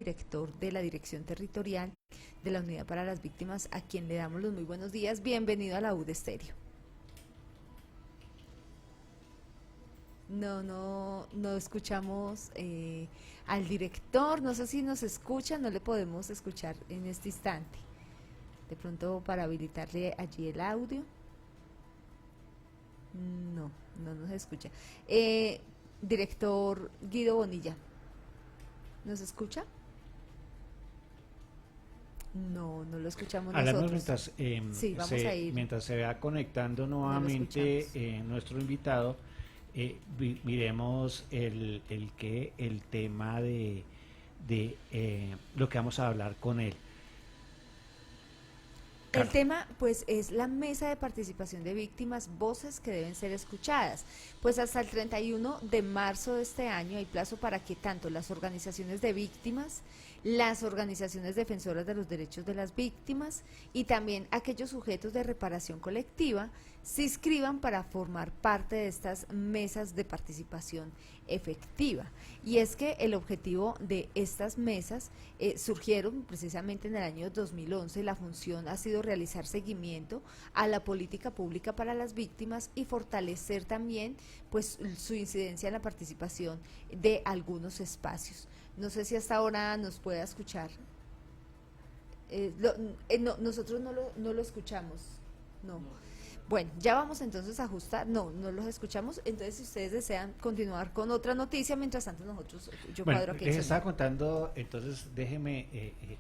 director de la Dirección Territorial de la Unidad para las Víctimas, a quien le damos los muy buenos días. Bienvenido a la UD Estéreo. No escuchamos al director, no sé si nos escucha, no le podemos escuchar en este instante. De pronto para habilitarle allí el audio. No nos escucha. Director Guido Bonilla, ¿nos escucha? No lo escuchamos Hablamos nosotros. Sí, vamos a ir. mientras se va conectando No lo nuevamente escuchamos. nuestro invitado, miremos el tema de lo que vamos a hablar con él. El tema, pues, es la mesa de participación de víctimas, voces que deben ser escuchadas. Pues hasta el 31 de marzo de este año hay plazo para que tanto las organizaciones de víctimas, las organizaciones defensoras de los derechos de las víctimas y también aquellos sujetos de reparación colectiva se inscriban para formar parte de estas mesas de participación efectiva. Y es que el objetivo de estas mesas surgieron precisamente en el año 2011. La función ha sido realizar seguimiento a la política pública para las víctimas y fortalecer también pues su incidencia en la participación de algunos espacios. No sé si hasta ahora nos pueda escuchar. Nosotros no lo escuchamos. No. Bueno, ya vamos entonces a ajustar. No los escuchamos. Entonces, si ustedes desean continuar con otra noticia, mientras tanto nosotros, yo Bueno, cuadro aquí el les sonido. estaba contando, entonces déjeme,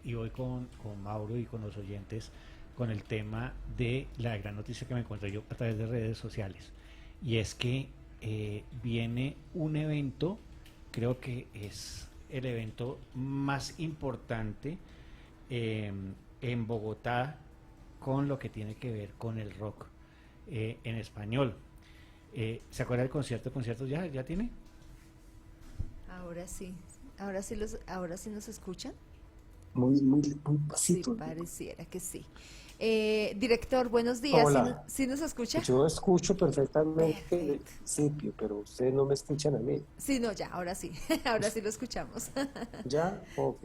y voy con Mauro y con los oyentes, con el tema de la gran noticia que me encontré yo a través de redes sociales. Y es que viene un evento, creo que es el evento más importante en Bogotá con lo que tiene que ver con el rock en español. ¿Se acuerda del concierto? ¿Conciertos ya tiene? Ahora sí nos escuchan. Muy Sí, pasito. pareciera que sí. Director, buenos días. Hola, ¿Sí nos escucha? yo escucho perfectamente el Perfecto. principio, pero ustedes no me escuchan a mí. Sí, no, ya, ahora sí. Ahora sí lo escuchamos. ¿Ya? Ok.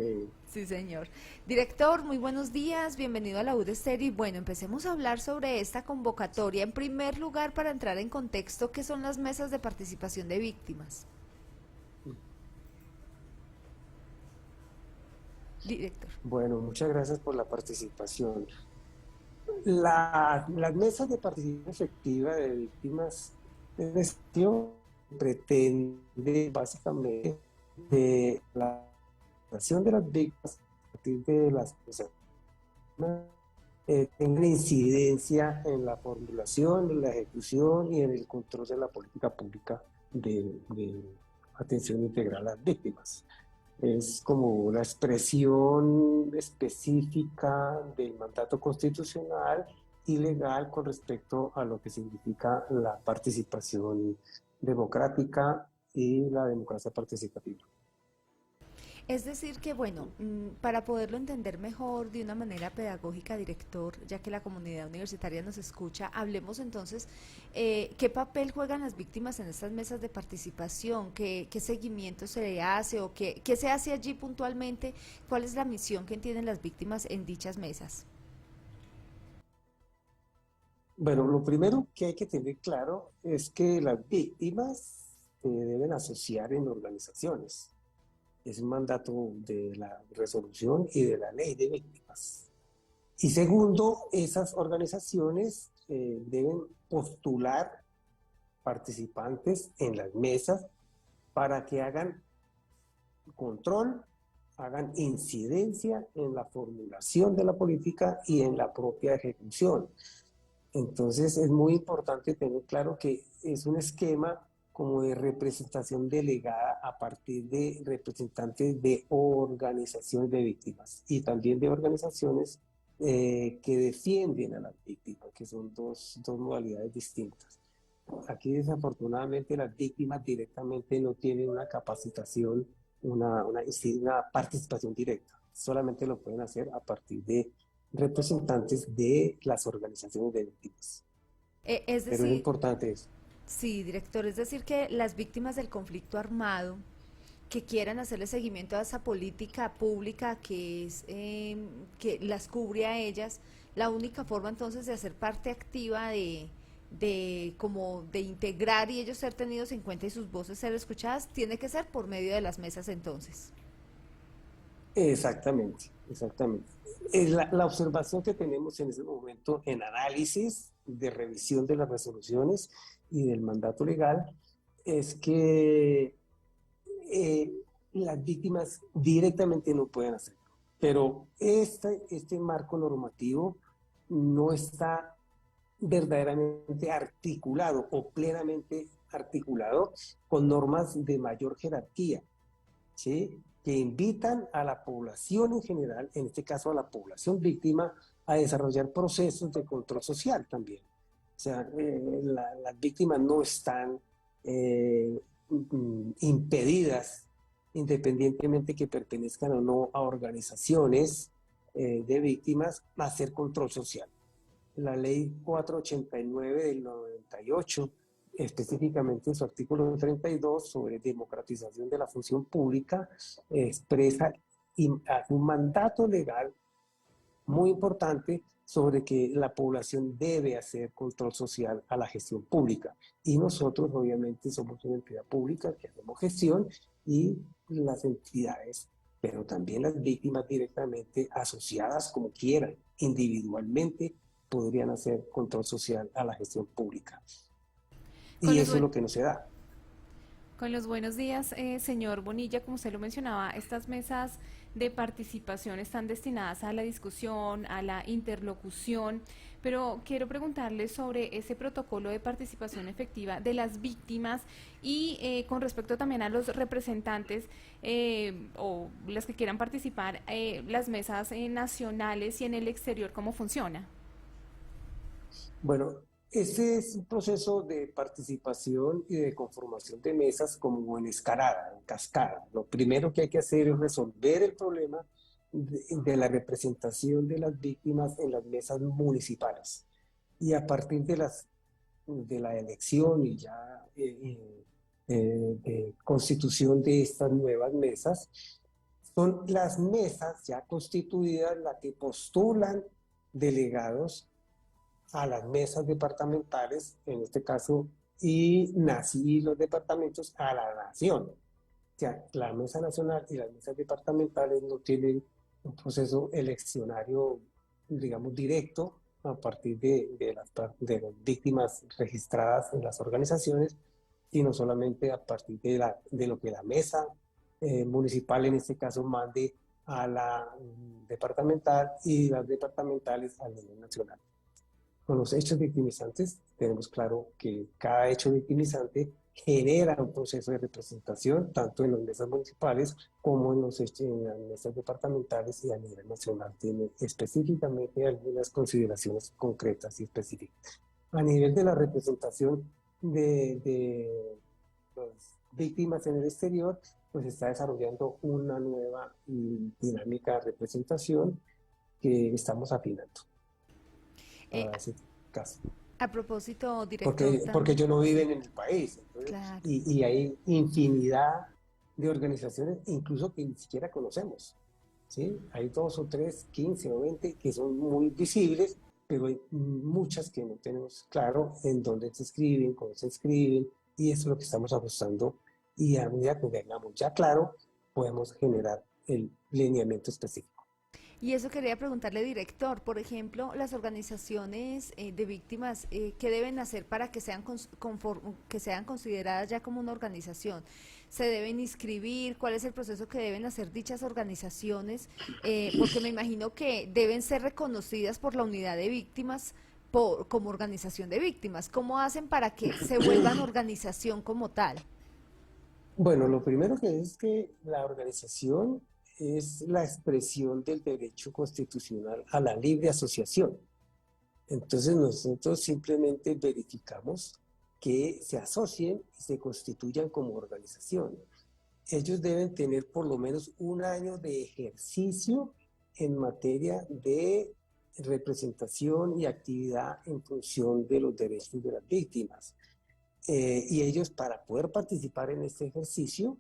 Sí, señor. Director, muy buenos días. Bienvenido a la UD Estéreo. Y bueno, empecemos a hablar sobre esta convocatoria. En primer lugar, para entrar en contexto, ¿qué son las mesas de participación de víctimas? Director. Bueno, muchas gracias por la participación. Las mesas de participación efectiva de víctimas de gestión pretende básicamente de la acción de las víctimas a partir de las personas tengan incidencia en la formulación, en la ejecución y en el control de la política pública de atención integral a las víctimas. Es como la expresión específica del mandato constitucional y legal con respecto a lo que significa la participación democrática y la democracia participativa. Es decir que, bueno, para poderlo entender mejor de una manera pedagógica, director, ya que la comunidad universitaria nos escucha, hablemos entonces, ¿qué papel juegan las víctimas en estas mesas de participación? ¿Qué seguimiento se le hace o qué se hace allí puntualmente? ¿Cuál es la misión que tienen las víctimas en dichas mesas? Bueno, lo primero que hay que tener claro es que las víctimas se deben asociar en organizaciones. Es un mandato de la resolución y de la ley de víctimas. Y segundo, esas organizaciones deben postular participantes en las mesas para que hagan control, hagan incidencia en la formulación de la política y en la propia ejecución. Entonces es muy importante tener claro que es un esquema como de representación delegada a partir de representantes de organizaciones de víctimas y también de organizaciones que defienden a las víctimas, que son dos modalidades distintas. Aquí desafortunadamente las víctimas directamente no tienen una capacitación, una participación directa, solamente lo pueden hacer a partir de representantes de las organizaciones de víctimas. Es Pero es decir, importante eso. sí, director, es decir que las víctimas del conflicto armado que quieran hacerle seguimiento a esa política pública que es que las cubre a ellas, la única forma entonces de hacer parte activa de como de integrar y ellos ser tenidos en cuenta y sus voces ser escuchadas, tiene que ser por medio de las mesas entonces. Exactamente, exactamente. La observación que tenemos en ese momento en análisis de revisión de las resoluciones y del mandato legal es que eh, las víctimas directamente no pueden hacerlo. Pero este marco normativo no está verdaderamente articulado o plenamente articulado con normas de mayor jerarquía, ¿sí? Que invitan a la población en general, en este caso a la población víctima, a desarrollar procesos de control social también. O sea, las víctimas no están impedidas, independientemente que pertenezcan o no a organizaciones de víctimas, a hacer control social. La ley 489 del 98, específicamente en su artículo 32 sobre democratización de la función pública, expresa un mandato legal muy importante sobre que la población debe hacer control social a la gestión pública. Y nosotros, obviamente, somos una entidad pública que hacemos gestión y las entidades, pero también las víctimas directamente asociadas como quieran, individualmente, podrían hacer control social a la gestión pública. Con Y los, eso es buen- lo que no se da. con los buenos días, señor Bonilla, como usted lo mencionaba, estas mesas de participación están destinadas a la discusión, a la interlocución, pero quiero preguntarle sobre ese protocolo de participación efectiva de las víctimas y con respecto también a los representantes o las que quieran participar, las mesas nacionales y en el exterior, ¿cómo funciona? Bueno, ese es un proceso de participación y de conformación de mesas como en escalada, en cascada. Lo primero que hay que hacer es resolver el problema de la representación de las víctimas en las mesas municipales. Y a partir de la elección y ya de constitución de estas nuevas mesas, son las mesas ya constituidas las que postulan delegados a las mesas departamentales, en este caso, y los departamentos a la nación. O sea, la mesa nacional y las mesas departamentales no tienen un proceso eleccionario, digamos, directo a partir de las víctimas registradas en las organizaciones, sino solamente a partir de lo que la mesa municipal, en este caso, mande a la departamental y las departamentales a nivel nacional. Con los hechos victimizantes, tenemos claro que cada hecho victimizante genera un proceso de representación, tanto en las mesas municipales como en las mesas departamentales y a nivel nacional. Tiene específicamente algunas consideraciones concretas y específicas. A nivel de la representación de las víctimas en el exterior, pues está desarrollando una nueva dinámica de representación que estamos afinando Eh, para ese caso. a propósito, director, Porque ellos no viven en el país. Entonces, claro. y hay infinidad de organizaciones, incluso que ni siquiera conocemos. ¿Sí? Hay 2 o 3, 15 o 20 que son muy visibles, pero hay muchas que no tenemos claro en dónde se escriben, cómo se escriben, y eso es lo que estamos ajustando. Y a medida que tengamos ya claro, podemos generar el lineamiento específico. Y eso quería preguntarle, director, por ejemplo, las organizaciones de víctimas, ¿qué deben hacer para que que sean consideradas ya como una organización? ¿Se deben inscribir? ¿Cuál es el proceso que deben hacer dichas organizaciones? Porque me imagino que deben ser reconocidas por la unidad de víctimas como organización de víctimas. ¿Cómo hacen para que se vuelvan organización como tal? Bueno, lo primero que es que la organización es la expresión del derecho constitucional a la libre asociación. Entonces nosotros simplemente verificamos que se asocien y se constituyan como organización. Ellos deben tener por lo menos un año de ejercicio en materia de representación y actividad en función de los derechos de las víctimas. Y ellos, para poder participar en este ejercicio,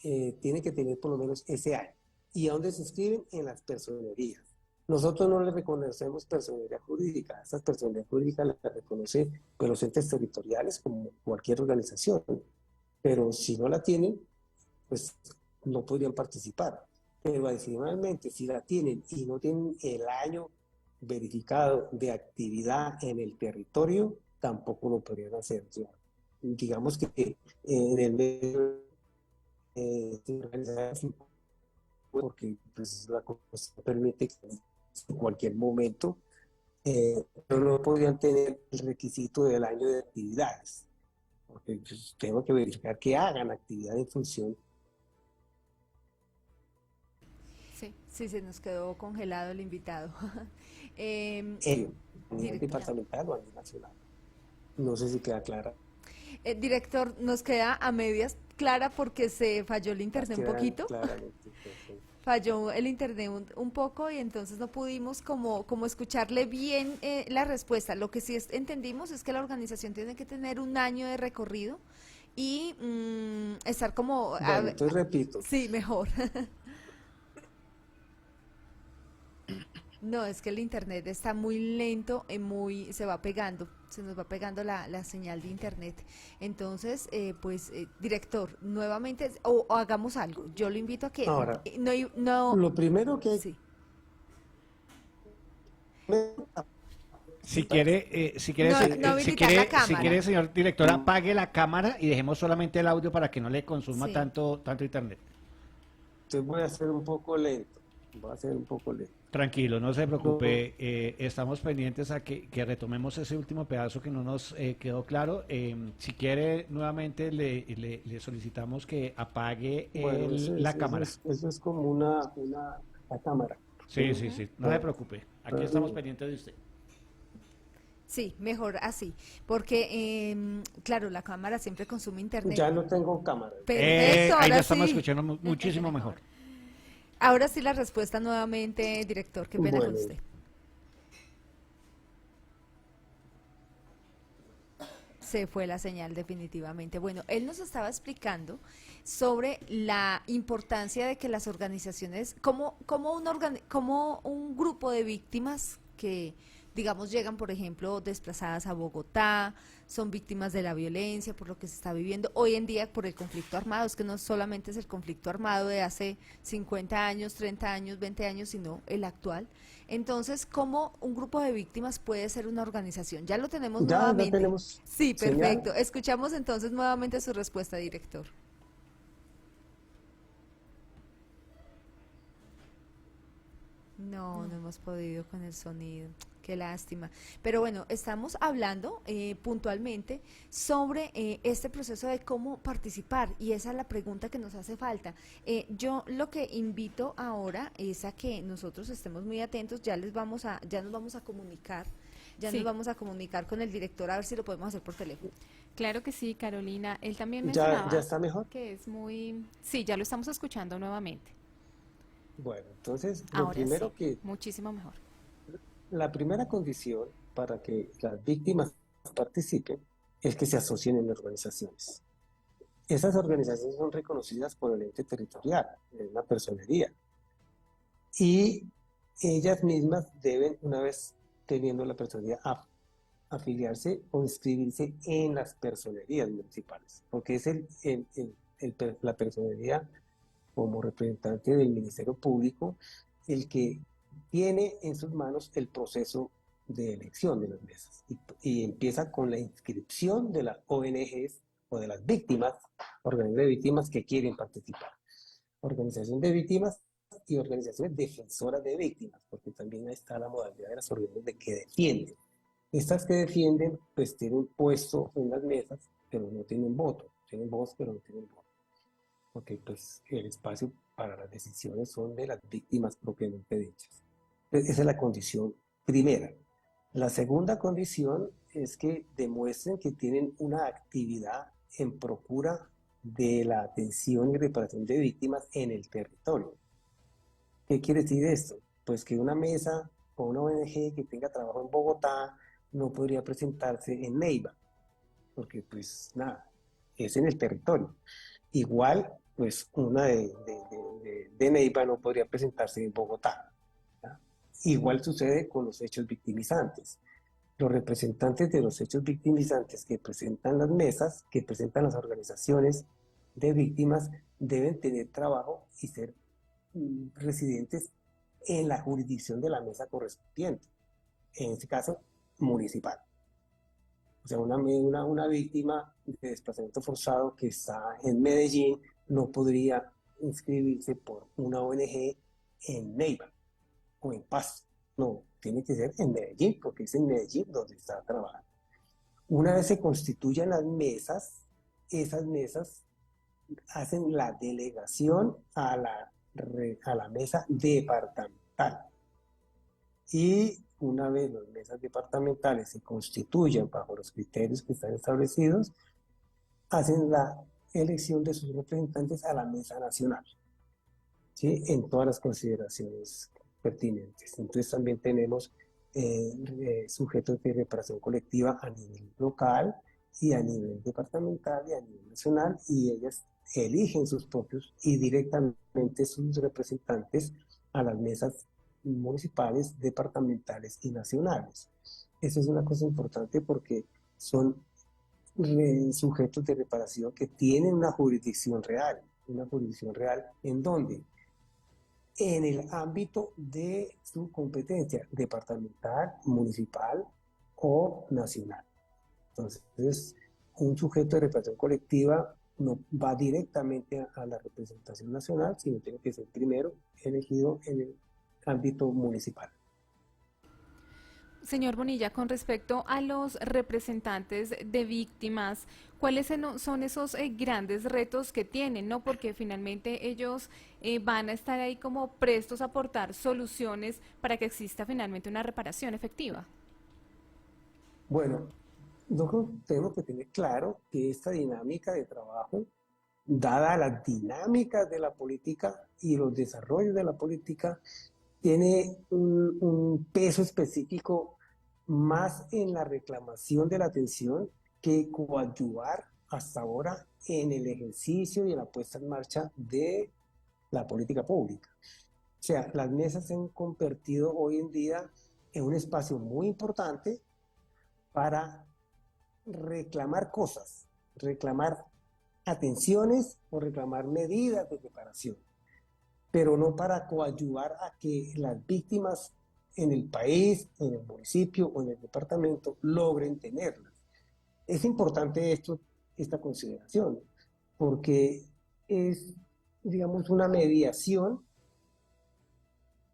tienen que tener por lo menos ese año. ¿Y a dónde se inscriben? En las personerías. Nosotros no les reconocemos personería jurídica. Estas personerías jurídicas las reconocen pues, los entes territoriales como cualquier organización. Pero si no la tienen, pues no podrían participar. Pero adicionalmente, si la tienen y no tienen el año verificado de actividad en el territorio, tampoco lo podrían hacer. O sea, digamos que en el medio porque pues, la Constitución permite que en cualquier momento, pero no podrían tener el requisito del año de actividades, porque pues, tengo que verificar que hagan actividad en función. Sí. Sí, se nos quedó congelado el invitado. A nivel Director. departamental o a nivel nacional. No sé si queda clara. Director, nos queda a medias clara porque se falló el internet un Quedan poquito. claramente. Falló el internet un poco y entonces no pudimos como escucharle bien la respuesta. Lo que sí entendimos es que la organización tiene que tener un año de recorrido y estar como... Bueno, entonces repito. Sí, mejor. No, es que el internet está muy lento, se va pegando, se nos va pegando la señal de internet. Entonces, director, nuevamente, o hagamos algo. Yo lo invito a que Ahora, no, lo primero que hay sí. Si quiere, No habilitar la si cámara. quiere, señor director, apague la cámara y dejemos solamente el audio para que no le consuma Sí. tanto internet. Entonces voy a hacer un poco lento. Voy a hacer un poco lento. Tranquilo, no se preocupe. Estamos pendientes a que retomemos ese último pedazo que no nos quedó claro. Si quiere, nuevamente le solicitamos que apague Bueno, la cámara. eso es como una la cámara. Sí, sí, sí, no se preocupe. Aquí estamos pendientes de usted. Sí, mejor así, porque claro, la cámara siempre consume internet. Ya no tengo cámara. Perfecto, Ahí ahora la estamos sí. escuchando muchísimo mejor. Ahora sí la respuesta nuevamente, director, qué pena con Bueno, usted. Se fue la señal definitivamente. Bueno, él nos estaba explicando sobre la importancia de que las organizaciones, como un grupo de víctimas que, digamos, llegan, por ejemplo, desplazadas a Bogotá, son víctimas de la violencia, por lo que se está viviendo hoy en día por el conflicto armado. Es que no solamente es el conflicto armado de hace 50 años, 30 años, 20 años, sino el actual. Entonces, ¿cómo un grupo de víctimas puede ser una organización? Ya lo tenemos ya nuevamente. tenemos Sí, señal. perfecto. Escuchamos entonces nuevamente su respuesta, director. No hemos podido con el sonido. Qué lástima. Pero bueno, estamos hablando puntualmente sobre este proceso de cómo participar y esa es la pregunta que nos hace falta. Yo lo que invito ahora es a que nosotros estemos muy atentos, ya nos vamos a comunicar, Sí. nos vamos a comunicar con el director a ver si lo podemos hacer por teléfono. Claro que sí, Carolina. Él también ¿Ya mencionaba está mejor? que es muy... Sí, ya lo estamos escuchando nuevamente. Bueno, entonces lo Ahora primero sí, que, muchísimo mejor. la primera condición para que las víctimas participen es que se asocien en organizaciones. Esas organizaciones son reconocidas por el ente territorial, en la personería, y ellas mismas deben, una vez teniendo la personería, afiliarse o inscribirse en las personerías municipales, porque es la personería como representante del Ministerio Público el que tiene en sus manos el proceso de elección de las mesas y empieza con la inscripción de las ONGs o de las víctimas, organizaciones de víctimas que quieren participar. Organización de víctimas y organizaciones defensoras de víctimas, porque también ahí está la modalidad de las organizaciones de que defienden. Estas que defienden, pues tienen puesto en las mesas, pero no tienen voto. Tienen voz, pero no tienen voto. Porque pues el espacio para las decisiones son de las víctimas propiamente dichas. Entonces, esa es la condición primera. La segunda condición es que demuestren que tienen una actividad en procura de la atención y reparación de víctimas en el territorio. ¿Qué quiere decir esto? Pues que una mesa o una ONG que tenga trabajo en Bogotá no podría presentarse en Neiva, porque pues nada, es en el territorio. Igual pues una de Neiva no podría presentarse en Bogotá. ¿Ya? Igual sucede con los hechos victimizantes. Los representantes de los hechos victimizantes que presentan las mesas, que presentan las organizaciones de víctimas, deben tener trabajo y ser residentes en la jurisdicción de la mesa correspondiente, en este caso municipal. O sea, una víctima de desplazamiento forzado que está en Medellín no podría inscribirse por una ONG en Neiva o en Pasto. No, tiene que ser en Medellín, porque es en Medellín donde está trabajando. Una vez se constituyan las mesas, esas mesas hacen la delegación a la mesa departamental. Y una vez las mesas departamentales se constituyan bajo los criterios que están establecidos, hacen la elección de sus representantes a la mesa nacional, ¿sí? En todas las consideraciones pertinentes. Entonces también tenemos sujetos de reparación colectiva a nivel local y a nivel departamental y a nivel nacional, y ellas eligen sus propios y directamente sus representantes a las mesas municipales, departamentales y nacionales. Eso es una cosa importante porque son sujetos de reparación que tienen una jurisdicción real en donde en el ámbito de su competencia departamental, municipal o nacional. Entonces, un sujeto de reparación colectiva no va directamente a la representación nacional, sino tiene que ser primero elegido en el ámbito municipal. Señor Bonilla, con respecto a los representantes de víctimas, ¿cuáles son esos grandes retos que tienen, no? Porque finalmente ellos van a estar ahí como prestos a aportar soluciones para que exista finalmente una reparación efectiva. Bueno, nosotros tenemos que tener claro que esta dinámica de trabajo, dada las dinámicas de la política y los desarrollos de la política, tiene un peso específico más en la reclamación de la atención que coadyuvar hasta ahora en el ejercicio y en la puesta en marcha de la política pública. O sea, las mesas se han convertido hoy en día en un espacio muy importante para reclamar cosas, reclamar atenciones o reclamar medidas de reparación, pero no para coadyuvar a que las víctimas en el país, en el municipio o en el departamento logren tenerlas. Es importante esta consideración, porque es, digamos, una mediación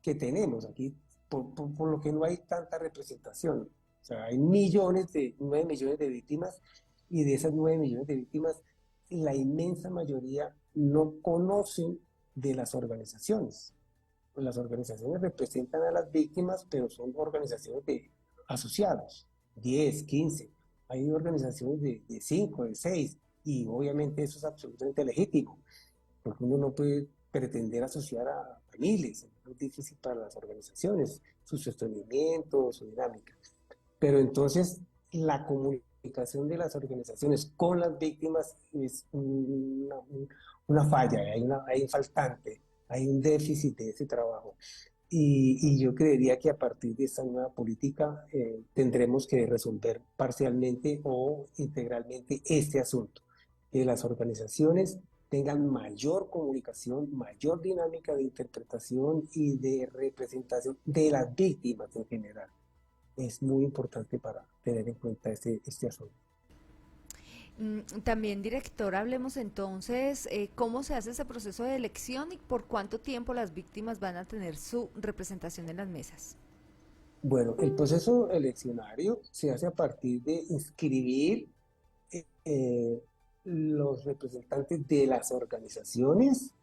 que tenemos aquí, por lo que no hay tanta representación. O sea, hay 9 millones de víctimas, y de esas 9 millones de víctimas, la inmensa mayoría no conocen de las organizaciones. Las organizaciones representan a las víctimas, pero son organizaciones de asociados, 10, 15. Hay organizaciones de 5, de 6, y obviamente eso es absolutamente legítimo, porque uno no puede pretender asociar a miles, es muy difícil para las organizaciones, su sostenimiento, su dinámica. Pero entonces la comunicación de las organizaciones con las víctimas es una falla, hay un faltante, hay un déficit de ese trabajo. Y yo creería que a partir de esta nueva política tendremos que resolver parcialmente o integralmente este asunto, que las organizaciones tengan mayor comunicación, mayor dinámica de interpretación y de representación de las víctimas en general. Es muy importante para tener en cuenta este asunto. También, director, hablemos entonces cómo se hace ese proceso de elección y por cuánto tiempo las víctimas van a tener su representación en las mesas. Bueno, el proceso eleccionario se hace a partir de inscribir los representantes de las organizaciones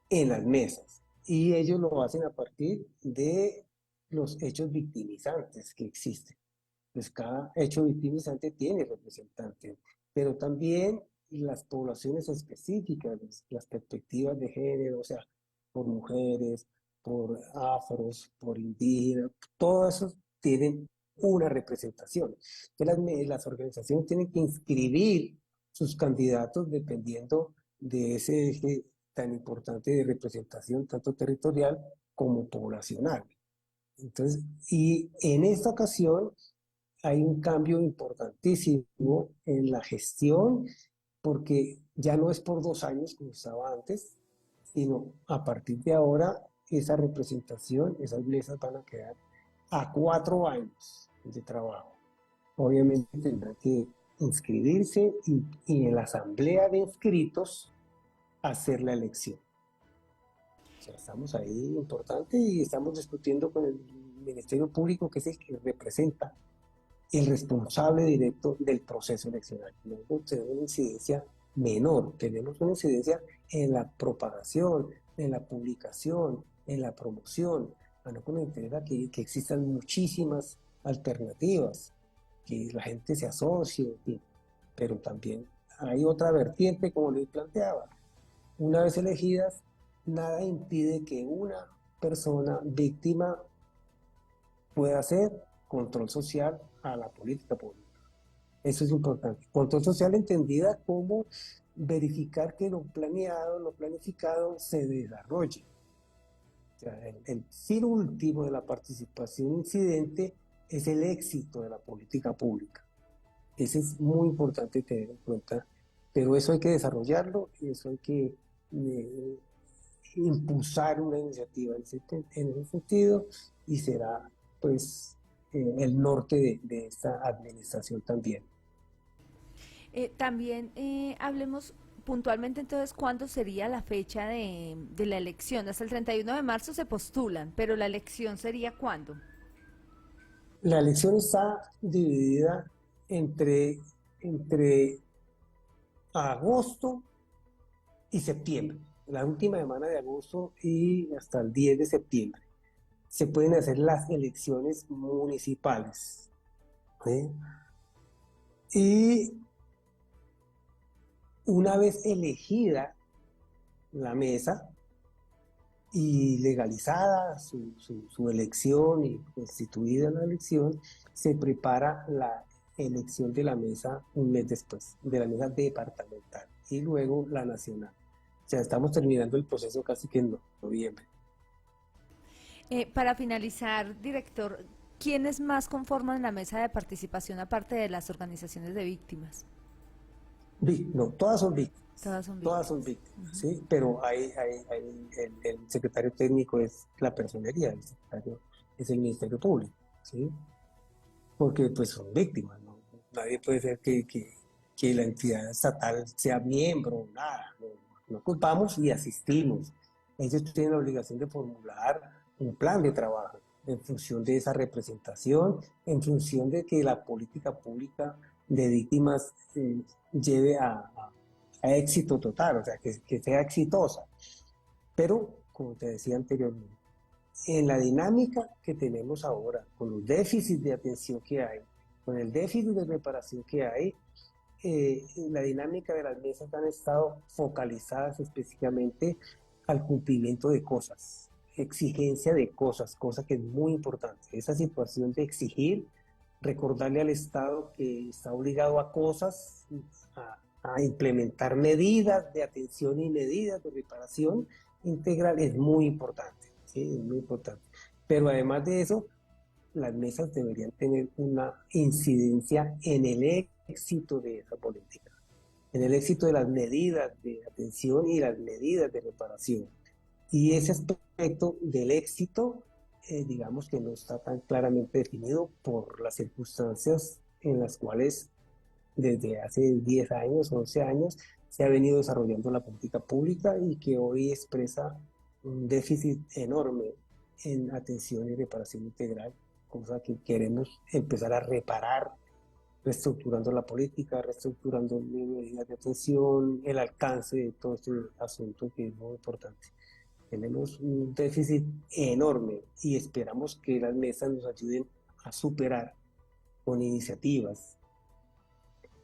en las mesas, y ellos lo hacen a partir de los hechos victimizantes que existen. Pues cada hecho victimizante tiene representantes, pero también las poblaciones específicas, las perspectivas de género, o sea, por mujeres, por afros, por indígenas, todos esos tienen una representación. Entonces las organizaciones tienen que inscribir sus candidatos dependiendo de ese eje tan importante de representación tanto territorial como poblacional. Entonces, y en esta ocasión hay un cambio importantísimo en la gestión, porque ya no es por 2 años como estaba antes, sino a partir de ahora esa representación, esas mesas van a quedar a 4 años de trabajo. Obviamente tendrá que inscribirse y en la asamblea de inscritos hacer la elección. O sea, estamos ahí importante y estamos discutiendo con el Ministerio Público, que es el que representa el responsable directo del proceso electoral. No tenemos una incidencia menor, tenemos una incidencia en la propagación, en la publicación, en la promoción. A no nos interesa que existan muchísimas alternativas, que la gente se asocie, en fin. Pero también hay otra vertiente, como les planteaba. Una vez elegidas, nada impide que una persona víctima pueda hacer control social a la política pública. Eso es importante. Control social entendida como verificar que lo planeado, lo planificado se desarrolle. O sea, el fin último de la participación incidente es el éxito de la política pública. Eso es muy importante tener en cuenta, pero eso hay que desarrollarlo y eso hay que impulsar una iniciativa en ese sentido, y será pues el norte de esta administración también. También hablemos puntualmente entonces cuándo sería la fecha de la elección. Hasta el 31 de marzo se postulan, pero la elección sería ¿cuándo? La elección está dividida entre agosto y septiembre, la última semana de agosto y hasta el 10 de septiembre. Se pueden hacer las elecciones municipales, ¿sí? Y una vez elegida la mesa y legalizada su elección y constituida la elección, se prepara la elección de la mesa un mes después, de la mesa departamental y luego la nacional. O sea, estamos terminando el proceso casi que en noviembre. Para finalizar, director, ¿quiénes más conforman la mesa de participación aparte de las organizaciones de víctimas? No, todas son víctimas. Todas son Todas son víctimas. víctimas, ¿sí? Pero el secretario técnico es la personería, el secretario es el Ministerio Público, ¿sí? Porque pues son víctimas, ¿no? Nadie puede ser que la entidad estatal sea miembro, nada, no culpamos y asistimos. Ellos tienen la obligación de formular un plan de trabajo en función de esa representación, en función de que la política pública de víctimas lleve a éxito total, o sea, que sea exitosa. Pero, como te decía anteriormente, en la dinámica que tenemos ahora, con los déficits de atención que hay, con el déficit de preparación que hay, la dinámica de las mesas han estado focalizadas específicamente al cumplimiento de cosas, exigencia de cosas, cosa que es muy importante. Esa situación de exigir, recordarle al Estado que está obligado a cosas, a implementar medidas de atención y medidas de reparación integral es muy importante, ¿sí? Es muy importante. Pero además de eso, las mesas deberían tener una incidencia en el éxito de esa política, en el éxito de las medidas de atención y las medidas de reparación. Y ese aspecto del éxito, digamos que no está tan claramente definido por las circunstancias en las cuales desde hace 10 años, 11 años, se ha venido desarrollando la política pública y que hoy expresa un déficit enorme en atención y reparación integral, cosa que queremos empezar a reparar, reestructurando la política, reestructurando medidas de atención, el alcance de todo este asunto que es muy importante. Tenemos un déficit enorme y esperamos que las mesas nos ayuden a superar con iniciativas,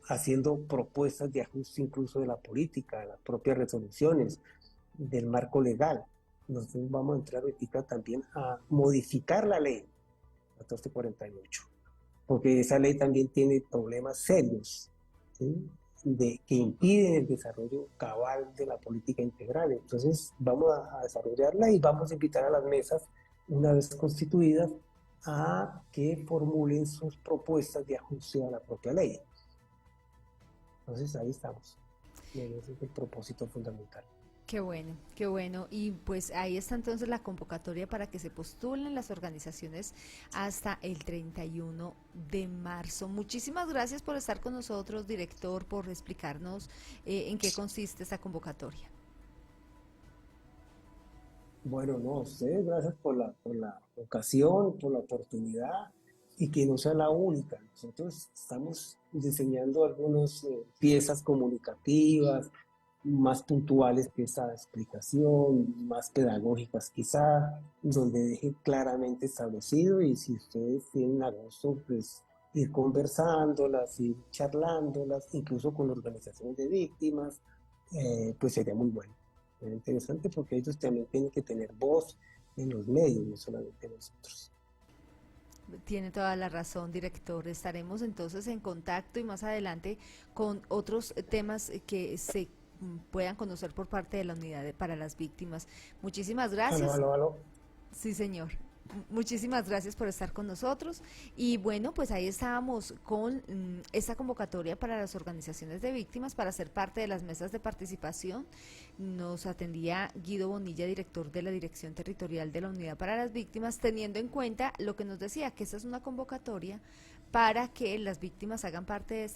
haciendo propuestas de ajuste incluso de la política, de las propias resoluciones, del marco legal. Nosotros vamos a entrar ahorita también a modificar la ley 1448, porque esa ley también tiene problemas serios, ¿sí? que impiden el desarrollo cabal de la política integral. Entonces vamos a desarrollarla y vamos a invitar a las mesas, una vez constituidas, a que formulen sus propuestas de ajuste a la propia ley. Entonces ahí estamos. Y ese es el propósito fundamental. Qué bueno, qué bueno. Y pues ahí está entonces la convocatoria para que se postulen las organizaciones hasta el 31 de marzo. Muchísimas gracias por estar con nosotros, director, por explicarnos en qué consiste esta convocatoria. Bueno, no, a ustedes gracias por la ocasión, por la oportunidad y que no sea la única. Nosotros estamos diseñando algunas piezas comunicativas más puntuales que esa explicación, más pedagógicas quizá, donde deje claramente establecido y si ustedes tienen a gusto, pues ir conversándolas, ir charlándolas, incluso con organizaciones de víctimas, pues sería muy bueno. Sería interesante porque ellos también tienen que tener voz en los medios, no solamente nosotros. Tiene toda la razón, director. Estaremos entonces en contacto y más adelante con otros temas que se puedan conocer por parte de la para las víctimas. Muchísimas Aló, gracias. aló, aló. Sí, señor. Muchísimas gracias por estar con nosotros. Y bueno, pues ahí estábamos con esta convocatoria para las organizaciones de víctimas para ser parte de las mesas de participación. Nos atendía Guido Bonilla, director de la Dirección Territorial de la Unidad para las Víctimas, teniendo en cuenta lo que nos decía, que esa es una convocatoria para que las víctimas hagan parte de esta